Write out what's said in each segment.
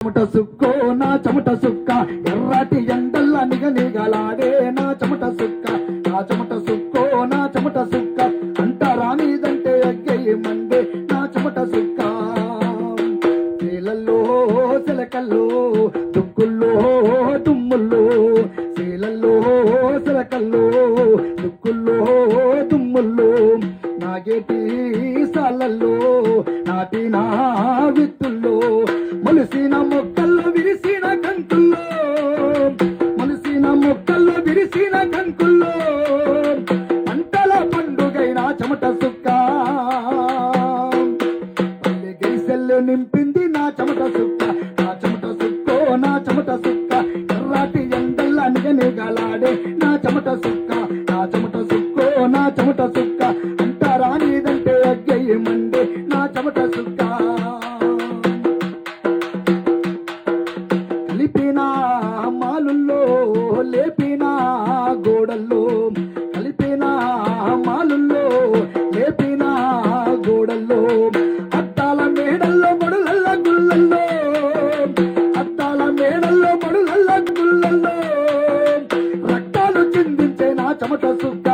చెమట సుక్కో నా చెమట సుక్క ఎర్రటి ఎండల్ల నిగనిగలాడే నా చెమట సుక్క నా చెమట సుక్కో నా చెమట సుక్క అంటారా నీదంటే అగ్గయ్యి మండే నా చెమట సుక్క శీలల్లో శిలకల్లో దుక్కుల్లో దుమ్ముల్లో శీలల్లో శిలకల్లో దుక్కుల్లో దుమ్ముల్లో నాగేటి సాలల్లో నాటిన విత్తుల్లో మొలిసిన మొక్కల్లో విరిసిన కంకుల్లో మొలిసిన మొక్కల్లో విరిసిన కంకుల్లో పంటల పండుగైన చెమట సుక్క పల్లె గైసెల్లో నింపింది నా చెమట సుక్క నా చెమట సుక్కో నా చెమట సుక్క ఎర్రాటి ఎండల్లా నిగనిగలాడే నా చెమట సుక్క నా చెమట సుక్కో నా చెమట సుక్క అంటారా నీదంటే అగ్గయ్యి మండే నా చెమట సుక్క కలిపిన మాలుల్లో లేపిన గోడల్లో కలిపిన మాలుల్లో లేపిన గోడల్లో అద్దాల మేడల్లో మడులల్ల గుళ్ళల్లో అద్దాల మేడల్లో మడులల్ల గుళ్ళల్లో రక్తాలు చిందించే నా చెమట సుక్క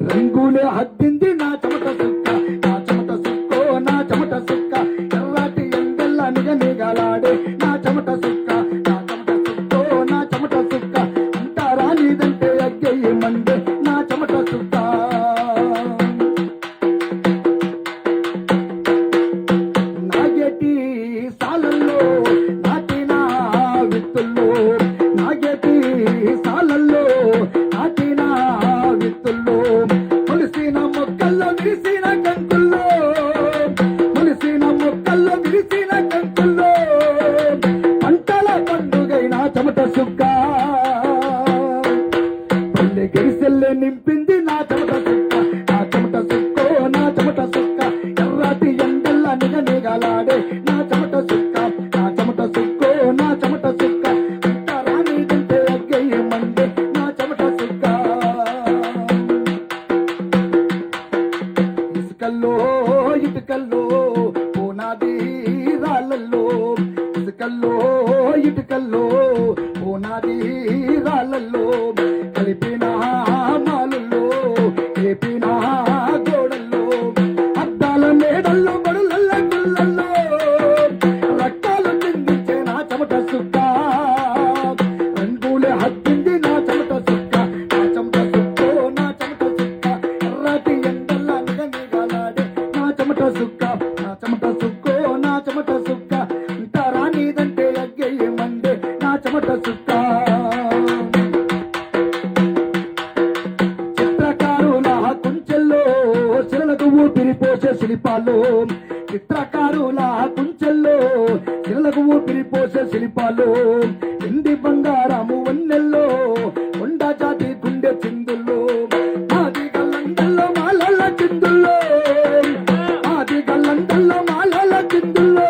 రంగులే హద్దింది నా చెమట సుక్క నా చెమట సుక్కో నా చెమట సుక్క ఎర్రాటి ఎండల్లా నిగనిగలాడే నా చెమట సుక్క నా చెమట సుక్కో నా చెమట సుక్క అంటారా నీదంటే అగ్గయ్యి మండే నా చెమట సుక్క నాగేటి సాలల్లో నాటిన విత్తుల్లో నాగేటి సాలల్లో నాటిన విత్తుల్లో మొలిసిన మొక్కల్లో విరిసిన కంకుల్లో మొలిసిన మొక్కల్లో విరిసిన కంకుల్లో పంటల పండుగైన చెమట సుక్క పల్లె గరిసెల్లే నింపింది నా చెమట సుక్క నా చెమట సుక్కో నా చెమట సుక్క ఎర్రాటి ఎండల్లా నిగనిగలాడే నా చెమట సుక్క నా చెమట సుక్కో నా చెమట సుక్క అంటారా నీదంటే అగ్గయ్యి మండే నా చెమట సుక్క ఇసుకల్లో ఇటుకల్లో పునాది రాళ్ళల్లో ఇసుకల్లో ఇటుకల్లో పునాది రాళ్ళల్లో కలిపిన మాలుల్లో లేపిన గోడల్లో అద్దాల మేడల్లో బడులల్ల గుళ్ళల్లో రక్తాలు చిందించే నా చెమట సుక్క రంగులే హద్దింది నా చెమట సుక్క నా చెమట సుక్కో నా చెమట సుక్క ఎర్రటి ఎండల్లా నిగనిగలాడే నా చెమట సుక్క నా చెమట సుక్కో నా చెమట సుక్క అంటారా నీదంటే అగ్గయ్యి మండే నా చెమట సుక్క చిత్రకారుల కుంచెల్లో శిలలకు ఊపిరిపోసే శిల్పాలు చిత్రకారుల కుంచెల్లో శిలలకు ఊపిరిపోసే శిల్పాలు ఎండి బంగారము వన్నెల్లో కొండ జాతి గుండె చిందుల్లో ఆది గల్లందల్లో మాలల చిందుల్లో ఆది గల్లందల్లో మాలల చిందుల్లో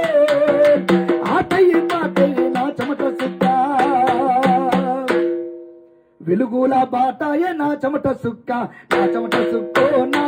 ఆటయ్యి పాటయ్యి నా చెమట సుక్క వెలుగుల బాటాయే నా చెమట సుక్క నా చెమట సుక్కో నా